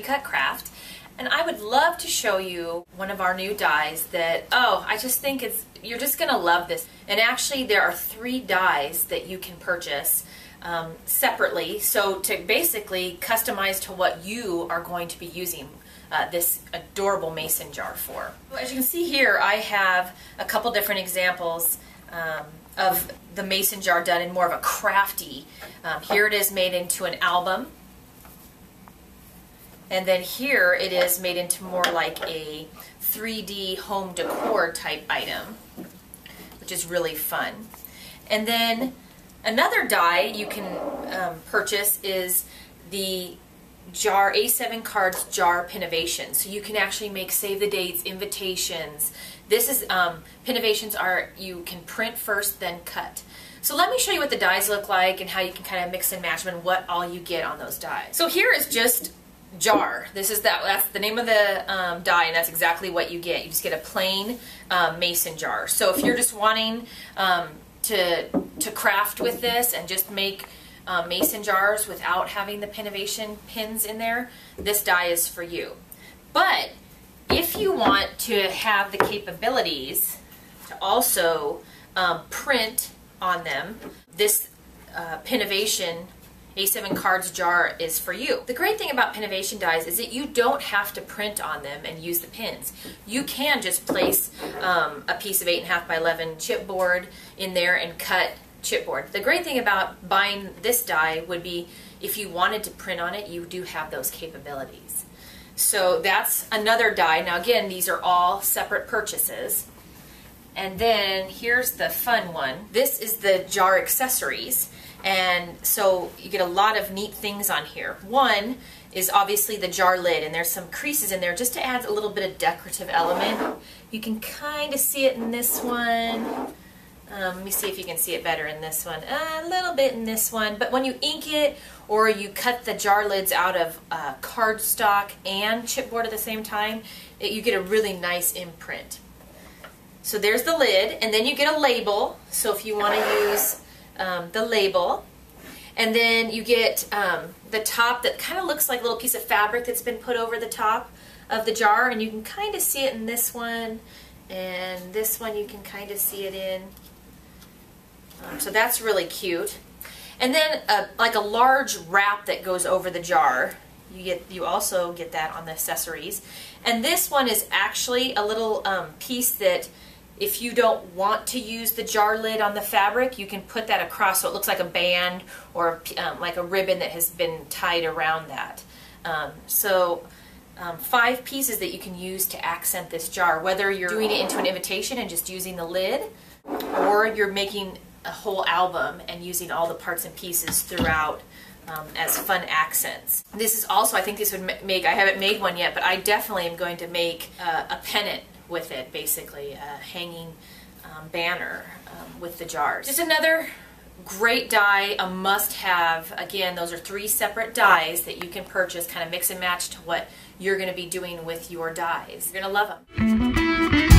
Cut Craft, and I would love to show you one of our new dies that, I just think you're just going to love this. And actually there are 3 dies that you can purchase separately, so to basically customize to what you are going to be using this adorable mason jar for. As you can see here, I have a couple different examples of the mason jar done in more of a crafty. Here it is made into an album, and then here it is made into more like a 3D home decor type item, which is really fun. And then another die you can purchase is the jar A7 cards jar Pinnovation. So you can actually make save the dates, invitations. This is Pinnovations are you can print first then cut. So let me show you what the dies look like and how you can kind of mix and match them and what all you get on those dies. So here is just jar. That's the name of the die, and that's exactly what you get. You just get a plain mason jar. So if you're just wanting to craft with this and just make mason jars without having the Pinnovation pins in there, this die is for you. But if you want to have the capabilities to also print on them, this Pinnovation A7 cards jar is for you. The great thing about Pinnovation dies is that you don't have to print on them and use the pins. You can just place a piece of 8.5 by 11 chipboard in there and cut chipboard. The great thing about buying this die would be if you wanted to print on it, you do have those capabilities. So that's another die. Now again, these are all separate purchases. And then here's the fun one. This is the jar accessories. And so you get a lot of neat things on here. One is obviously the jar lid, and there's some creases in there just to add a little bit of decorative element. You can kind of see it in this one. Let me see if you can see it better in this one. A little bit in this one. But when you ink it or you cut the jar lids out of cardstock and chipboard at the same time, you get a really nice imprint. So there's the lid, and then you get a label. So if you want to use the label, and then you get the top that kind of looks like a little piece of fabric that's been put over the top of the jar, and you can kind of see it in this one, and this one you can kind of see it in. So that's really cute. And then like a large wrap that goes over the jar. You also get that on the accessories. And this one is actually a little piece that if you don't want to use the jar lid on the fabric, you can put that across so it looks like a band or like a ribbon that has been tied around that. 5 pieces that you can use to accent this jar, whether you're doing it into an invitation and just using the lid, or you're making a whole album and using all the parts and pieces throughout as fun accents. This is also, I think this would make, I haven't made one yet, but I definitely am going to make a pennant with it, basically a hanging banner with the jars. Just another great die, a must-have. Again, those are 3 separate dies that you can purchase, kind of mix and match to what you're going to be doing with your dies. You're going to love them.